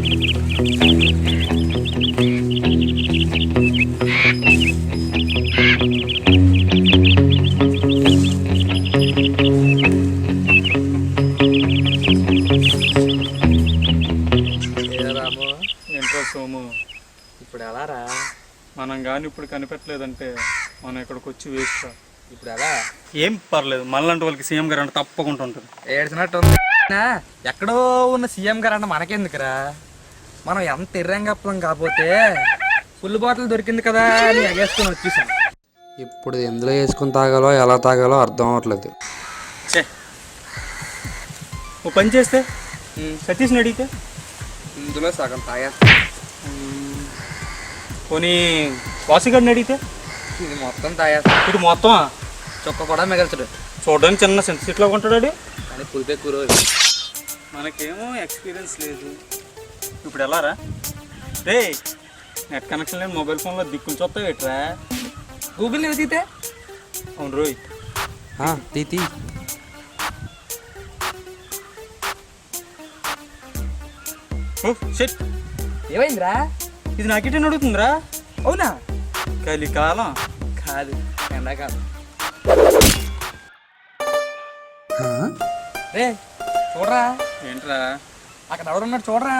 ఏంట్రా సోము, ఇప్పుడు ఎలా రా? మనం కానీ ఇప్పుడు కనిపెట్టలేదంటే మనం ఇక్కడికి వచ్చి వేస్ట్ రా. ఇప్పుడు ఎలా? ఏం పర్లేదు, మనలాంటి వాళ్ళకి సీఎం గారు అంటే తప్పకుండా ఉంటుంది. ఏడ్చినట్టు ఎక్కడో ఉన్న సీఎం గారు అంటే మనకెందుకురా? మనం ఎంత ఎర్రంగప్పలం కాకపోతే ఫుల్ బాటిల్ దొరికింది కదా అని ఎగేసుకొని వచ్చేసాం. ఇప్పుడు ఎందులో వేసుకుని తాగాలో ఎలా తాగాలో అర్థం అవ్వట్లేదు. ఓ పని చేస్తే సతీష్ని అడిగితే ఇందులో సగం తాగా. పోనీ వాసిగడిని అడిగితే ఇది మొత్తం తాగా. ఇటు మొత్తం చుక్క కూడా మిగల్చడు. చూడడానికి చిన్న సెన్సిట్లో ఉంటాడు కానీ పులిపే కూర. మనకేమో ఎక్స్పీరియన్స్ లేదు. ఇప్పుడు ఎలా రా రే? నెట్ కనెక్షన్ లేని మొబైల్ ఫోన్లో దిక్కులు చూస్తావు ఎట్రా? గూగుల్ తీతే. అవును రోయ్, తీ. ఏమైందిరా? ఇది నాకేటని అడుగుతుందిరా? అవునా? కలికాలం కాదు, ఎండాకాలం. రే చూడరా. ఏంట్రా? అక్కడ ఎవడున్నాడు చూడరా.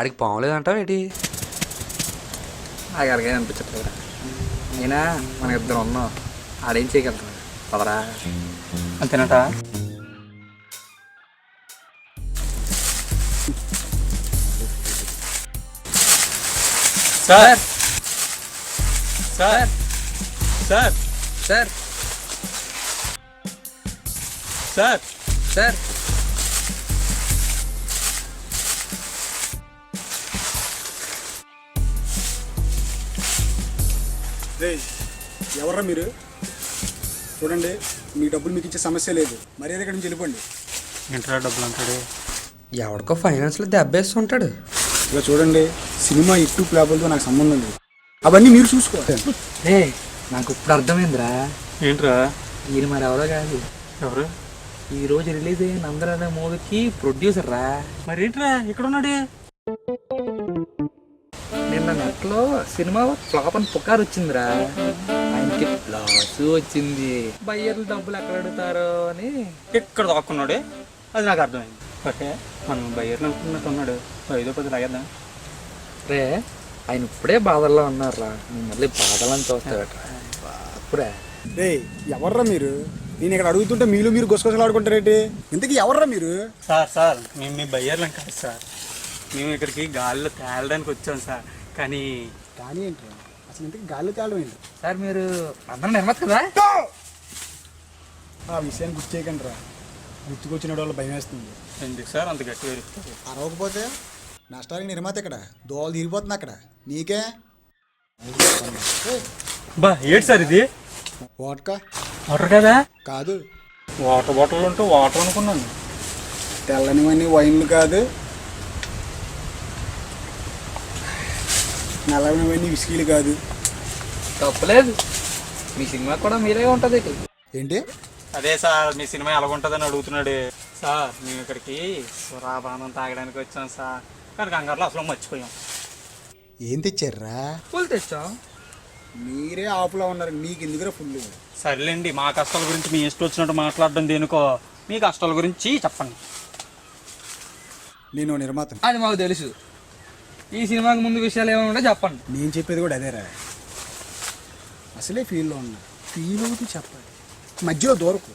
ఆడికి పాములేదంటావు ఏంటి? నాకు అలాగే అనిపించట్లేదురా. అయినా మన ఇద్దరు ఉన్నాం, ఆడేం చేయగలుగుతాడు పదరా. అంతేనట? Sir sir sir sir sir sir రే ఎవర్రా మీరు? చూడండి, మీ డబ్బులు మీకు ఇచ్చే సమస్య లేదు, మర్యాద ఇక్కడి నుంచి వెళ్ళిపోండి. ఏంట్రా డబ్బులు అంటాడు? ఎవడికో ఫైనాన్స్లో దెబ్బేస్తుంటాడు. ఇక చూడండి, సినిమా ఇట్టు ప్లాబులతో నాకు సంబంధం లేదు, అవన్నీ మీరు చూసుకోవాలి. రే నాకు ఇప్పుడు అర్థమైందిరా. ఏంట్రా? ఈయన మరి ఎవరో కాదు. ఎవరు? ఈ రోజు రిలీజ్ అయిన నందర్ అనే మూవీకి ప్రొడ్యూసర్ రా. మరి ఏంట్రా ఇక్కడ ఉన్నాడు? నిన్న నెట్లో సినిమా ఫ్లాప్ అని పుకారు వచ్చిందిరా. ఆయనకి లాస్ వచ్చింది. బయ్యర్లు డబ్బులు ఎక్కడ అడుగుతారో అని ఇక్కడ దాక్కున్నాడే, అది నాకు అర్థమైంది. ఓకే, మనం బయ్యర్లు అనుకున్నట్టు ఉన్నాడు. 5-10 లాగేద్దాం. రే ఆయన ఇప్పుడే బాధల్లో ఉన్నారా, మళ్ళీ బాధలని చూస్తాడట అప్పుడే. రే ఎవర్రా మీరు? నేను ఇక్కడ అడుగుతుంటే మీలో మీరు గుసగుసలు ఆడుకుంటారేంటి? ఇంతకీ ఎవర్రా మీరు? సార్ మేము మీ బయ్యర్లం కాదు సార్. మేము ఇక్కడికి గాలిలో తేలడానికి వచ్చాం సార్. కానీ ఏంట్రా అసలు ఇంతకీ గాల్లో తేలడం ఏంటి? సార్ మీరు అందరూ నిర్మాత కదా? ఆ విషయాన్ని గుర్తు చేయకండి రా, గుర్తుకొచ్చిన వాళ్ళు భయం వేస్తుంది. ఎందుకు సార్ అంత గట్టిగా ఎరుపుతారు? అరవకపోతే నష్టానికి నిర్మాత ఇక్కడ దోవలు తీరిపోతుంది. అక్కడ నీకే బా ఏంటి సార్ ఇది? వాట్కా వాటర్ కదా? కాదు, వాటర్ బాటిల్ ఉంటే వాటర్ అనుకున్నాను. తెల్లనివన్నీ వైన్లు కాదు, నల్లనివన్నీ విస్కీలు కాదు. తప్పలేదు, మీ సినిమా కూడా మీరే ఉంటుంది. ఏంటి? అదే సార్, మీ సినిమా ఎలాగుంటుందని అడుగుతున్నాడు సార్. మేము ఇక్కడికి సురాపానం తాగడానికి వచ్చాం సార్, కానీ కంగారులో అసలు మర్చిపోయాం. ఏం తెచ్చారా? ఫుల్ తెచ్చాం. మీరే ఆపులో ఉన్నారు, మీకు ఎందుకురా ఫుల్? సర్లేండి, మా కష్టాల గురించి మీ ఇష్టం వచ్చినట్టు మాట్లాడడం దేనికో, మీ కష్టాల గురించి చెప్పండి. నేను నిర్మాత, అది మాకు తెలుసు. ఈ సినిమాకి ముందు విషయాలు ఏమైనా ఉంటే చెప్పండి. నేను చెప్పేది కూడా అదేరా. అసలే ఫీల్లో ఉన్నా, ఫీల్ అవుతూ చెప్పాలి, మధ్యలో దూరకు.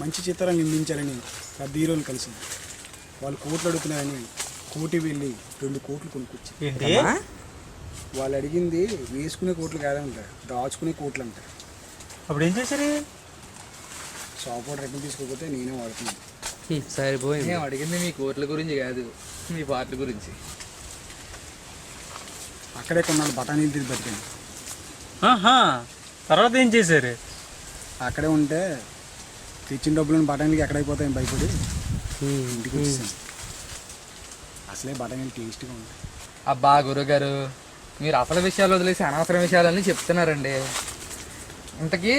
మంచి చిత్రాలు నిర్మించాలని పెద్ద హీరోలు కలిసింది. వాళ్ళు కోట్లు అడుగుతున్నారని కోటి వెళ్ళి 2 కోట్లు కొనుక్కొచ్చి, వాళ్ళు అడిగింది వేసుకునే కోట్లు కాదంట, దాచుకునే కోట్లు అంట. అప్పుడు ఏం చేశారు? షాప్ రిటర్న్ తీసుకోకపోతే నేనే వాడుతున్నాను. సరిపోయింది. మేము అడిగింది మీ కోట్ల గురించి కాదు, మీ పాటల గురించి. అక్కడే కొన్నాళ్ళు బఠానీలు తిరిగి బతికాను. తర్వాత ఏం చేశారు? అక్కడే ఉంటే తెచ్చిన డబ్బులను బఠానీలకి ఎక్కడైపోతాయని భయపడి ఇంటికి వచ్చేసాను. అసలే బఠానీలు టేస్ట్గా ఉంటాయి. అబ్బా గురుగారు, మీరు అసలు విషయాలు వదిలేసి అనవసర విషయాలన్నీ చెప్తున్నారండి. ఇంతకీ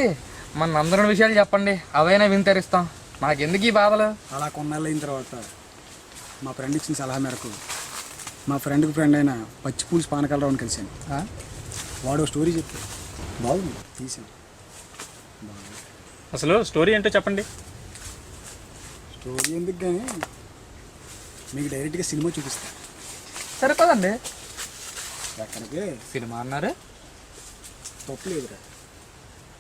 మన నందన విషయాలు చెప్పండి, అవైనా వింతరిస్తాం. మాకెందుకు ఈ బాధలు? అలా కొన్నాళ్ళు అయిన తర్వాత మా ఫ్రెండ్ ఇచ్చిన సలహా మేరకు మా ఫ్రెండ్కి ఫ్రెండ్ అయిన పచ్చి పూల్స్ పానకాలరావుని కలిశాను. వాడు స్టోరీ చెప్పాడు, బాగుంది, తీసాను. అసలు స్టోరీ ఏంటో చెప్పండి. స్టోరీ ఎందుకు కానీ మీకు డైరెక్ట్గా సినిమా చూపిస్తా. సరిపోదండి. ఎక్కడికి సినిమా అన్నారు, తప్పులేదురా.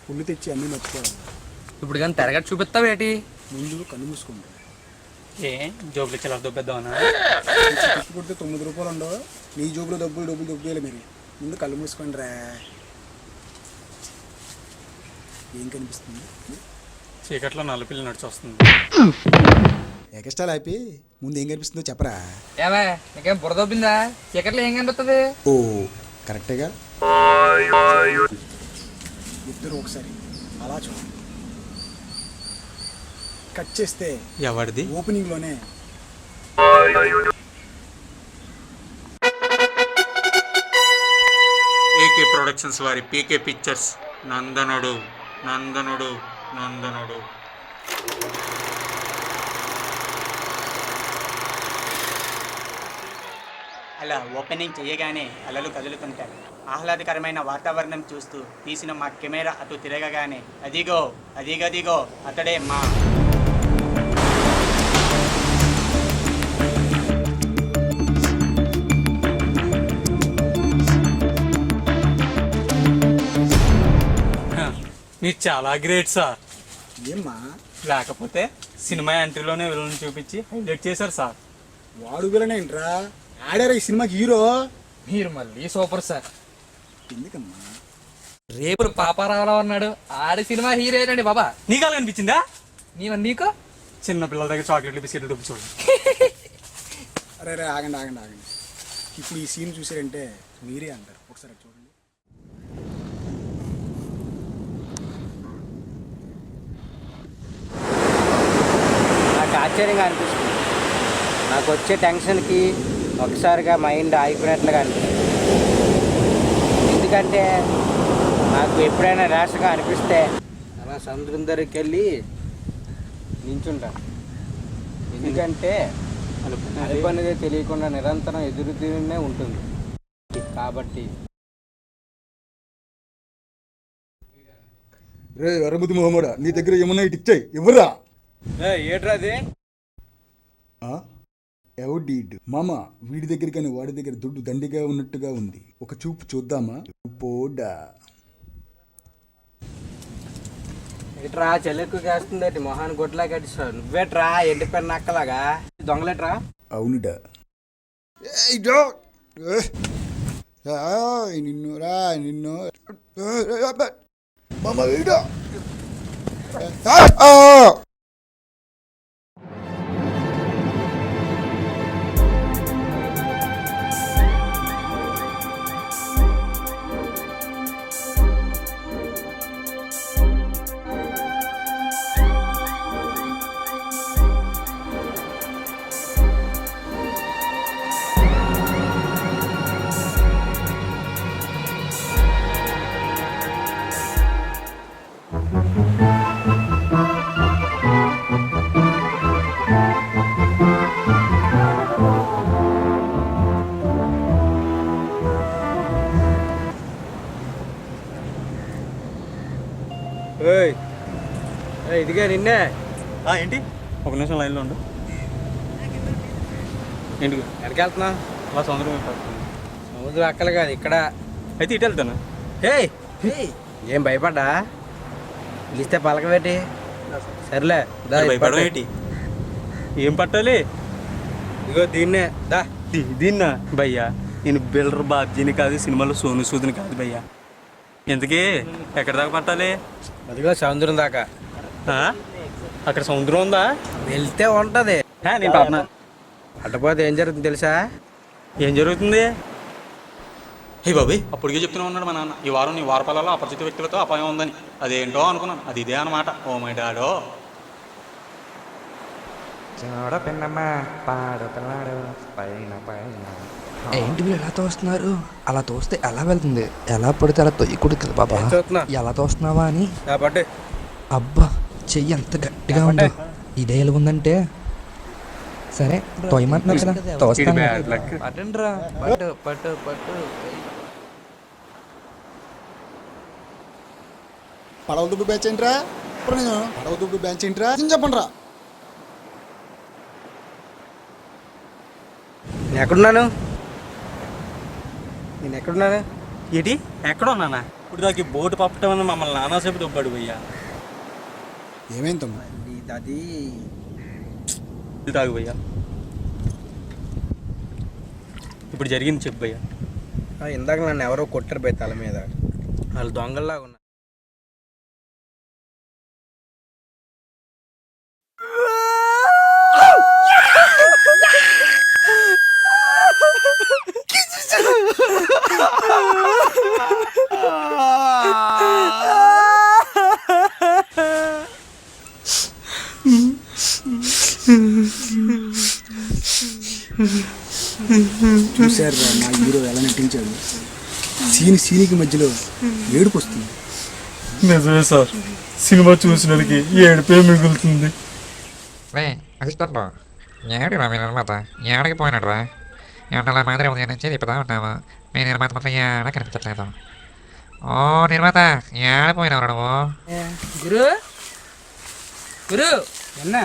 పుల్లు తెచ్చి అన్నీ మర్చిపోవాలి. ఇప్పుడు కానీ తెరగట్టు చూపిస్తావేటి? ముందు కళ్ళు మూసుకుంటా. ఏ జోబులు చాలా దొబ్బేద్దామన్నా? తిప్పి కొడితే 9 రూపాయలు ఉండవు. నీ జోబులో డబ్బులు దొబ్బేయాలి మీరు. ముందు కళ్ళు మూసుకోండి రా. ఏం కనిపిస్తుంది? చీకట్లో నల్లపిల్లి నడిచి వస్తుంది. ఎక్స్ట్రా లేపి ముందు ఏం కనిపిస్తుందో చెప్పరా. ఏమే నీకేం బురదొబ్బిందా? చీకట్లో ఏం కనిపిస్తుంది? ఓ కరెక్టేగా. ఇద్దరు ఒకసారి అలా చూడండి. కట్ చేస్తే ఎవరిది? ఓపెనింగ్లోనే ఏకే ప్రొడక్షన్స్ వారి పీకే పిక్చర్స్ నందనుడు నందనుడు నందనుడు. అలా ఓపెనింగ్ చేయగానే అలలు కదులుతుంటాయి. ఆహ్లాదకరమైన వాతావరణం చూస్తూ తీసిన మా కెమెరా అటు తిరగగానే అదిగో అదిగదిగో అతడే మా మీరు చాలా గ్రేట్ సార్. ఏమ్మా లేకపోతే సినిమా ఎంట్రీలోనే విలన్ చూపించి హైలైట్ చేశారు సార్. వాడు విలనేంట్రా, ఆడారా ఈ సినిమాకి హీరో. మీరు మళ్ళీ సూపర్ సార్. ఎందుకమ్మా రేపు పాపారావు అన్నాడు, ఆడి సినిమా హీరోయినండి బాబా. నీకు అలా అనిపించిందా? నీకు చిన్న పిల్లల దగ్గర చాక్లెట్లు బిస్కెట్లు డబ్బు చూడండి. అరే ఆగండి ఆగండి ఆగండి. ఇప్పుడు ఈ సీన్ చూసారంటే మీరే అంటారు. ఒకసారి చూడండి. నాకు ఆశ్చర్యంగా అనిపిస్తుంది. నాకు వచ్చే టెన్షన్కి ఒకసారిగా మైండ్ ఆగిపోయినట్లుగా అనిపిస్తుంది. ఎందుకంటే నాకు ఎప్పుడైనా ర్యాష్గా అనిపిస్తే అలా సముద్రం దగ్గరికి వెళ్ళి నించుంటాను. ఎందుకంటే అనుకున్నదే తెలియకుండా నిరంతరం ఎదురుతూనే ఉంటుంది కాబట్టి. రే అరబుద్ది మొహమ్మడా, నీ దగ్గర ఏమన్నా ఇటు ఇచ్చాయి ఇవ్వరా. ఏట్రాది ఎవడీడ్ మామ, వీడి దగ్గర కానీ వాడి దగ్గర దుడ్డు దండిగా ఉన్నట్టుగా ఉంది. ఒక చూపు చూద్దామా? పోడా ఎట్రా చెల్లెక్కు కాస్తుంది మొహాన్ని గొడ్లా కట్టిస్తావు. నువ్వేట్రా ఎండిపోయిన నక్కలాగా దొంగలేట్రా. అవునుడా. నిన్ను రా నిన్ను మామ వీడా. ఇదిగా నిన్నే. ఏంటి? ఒక నిమిషం లైన్లో ఉండు. ఏంటి ఎక్కడికి వెళ్తున్నా? అలా సముద్రం సముద్రం అక్కలు కాదు ఇక్కడ. అయితే ఇటు వెళ్తాను. ఏం భయపడ్డా? పిలిస్తే పలకబెట్టి. సర్లే భయపడడం ఏంటి? ఏం పట్టాలి? ఇదిగో దీన్నే దా. దీన్నా భయ్యా, నేను బిల్డర్ బాబ్జీని కాదు, సినిమాలో సోను సూదిని కాదు భయ్యా. ఇంతకీ ఎక్కడి దాకా పట్టాలి? అదిగో సముద్రం దాకా. అక్కడ సముద్రం ఉందా? వెళ్తే ఉంటది. నేను పట్టినా. అట్టపోతే ఏం జరుగుతుంది తెలుసా? ఏం జరుగుతుంది? హే బాబీ, అప్పటికే చెప్తూనే ఉన్నాడు మా నాన్న, ఈ వారం నీ వారపాలలో అపరిచిత వ్యక్తులతో అపాయం ఉందని. అదేంటో అనుకున్నాను, అది ఇదే అనమాట. ఓ మై డాడో. చూడ పిన్నమ్మ పాడు పిల్లాడు పైన పైన. ఏంటి వీళ్ళు ఎలా తోస్తున్నారు? అలా తోస్తే ఎలా వెళ్తుంది? ఎలా పడితే అలా తొయ్యకూడదు కదా బాబా. ఎలా తోస్తున్నావా అని. అబ్బా చెయ్యి ఎంత గట్టిగా ఉందో. ఇదే ఎలా ఉందంటే సరే తొయ్యమంటున్నారు కదా తోస్తాను. పట్టండిరా పట్టు పట్టు పట్టు. పడవ దుబ్బు బ్యాచ్ ఏంట్రా? ఇప్పుడు నేను పడవ దుబ్బు బ్యాచ్ ఏంట్రా చెప్పండి రా. నేను ఎక్కడున్నాను? నేను ఎక్కడున్నాను? ఏంటి ఎక్కడ ఉన్నానా? ఇప్పుడు దానికి బోటు పప్పటం అని మమ్మల్ని నానాసేపు దుబ్బాడు భయ్యా. ఏమేం తమ్ముడు? అది ఇది తాగు భయ్యా. ఇప్పుడు జరిగింది చెప్పు భయ్యా. ఇందాక నన్ను ఎవరో కొట్టారు పోయి తల మీద. వాళ్ళు దొంగల్లాగా ఉన్నారు. చూశారు రా మా హీరో ఎలా నటించాడు. సీనికి మధ్యలో ఏడుపు వస్తుంది. నిజమే సార్, సినిమా చూసినోడికి ఏడుపే మిగులుతుంది. రే అసిస్టెంట్ ఏడిరా మీ నిర్మాత ఏడకి పోయినాడు రా. ఏమన్నా మాదిరి ఉదయం నుంచి తిప్పుతా ఉన్నాము. మీ నిర్మాత మాత్రం ఏడ కనిపించట్లేదు. ఓ నిర్మాత ఏడిపోయినావు నువ్వు? గురు గురు ఎన్నా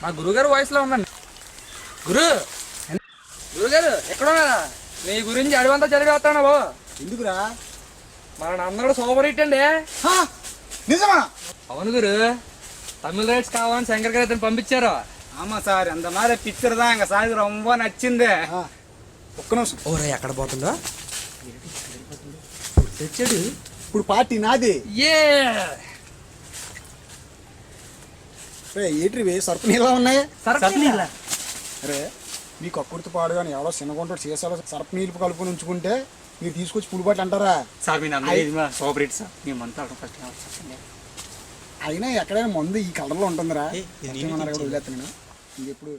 మా గురుగారు వాయిస్లో ఉందండి. గురుగారు ఎక్కడ ఉన్నారా? నీ గురించి అడివంతా చదివేస్తాను బాబు. ఎందుకురా? మన అందరూ సూపర్ హిట్ అండి. నిజమా? అవును గురు, తమిళ రైట్స్ కావాలని శంకర్ గారు ఇతను పంపించారు. ஆமாம் சார் அந்த மாதிரி பிக்சர் தான் எங்கள் சாருக்கு ரொம்ப நச்சுந்து. ఒక్క నిమిషం. ఓరే ఎక్కడ పోతుందో తెచ్చాడు. ఇప్పుడు పార్టీ నాది. ఏ ఏట్రివి సర్పు నీళ్ళ ఉన్నాయి. సరసనీలా అరే మీకు ఒక్కడితో పాడు కానీ ఎవడో చిన్నగుంటాడు చేసాడో సర్పు నీళ్ళు కలుపుకొని ఉంచుకుంటే మీరు తీసుకొచ్చి పులిపాట్లు అంటారా? సార్ మీ నమ్మ సూపర్ హిట్ సార్. మేమంతా ఫస్ట్ అయినా ఎక్కడైనా మందు ఈ కలర్లో ఉంటుందిరా. వదిలేస్తాను నేను ఇంకెప్పుడు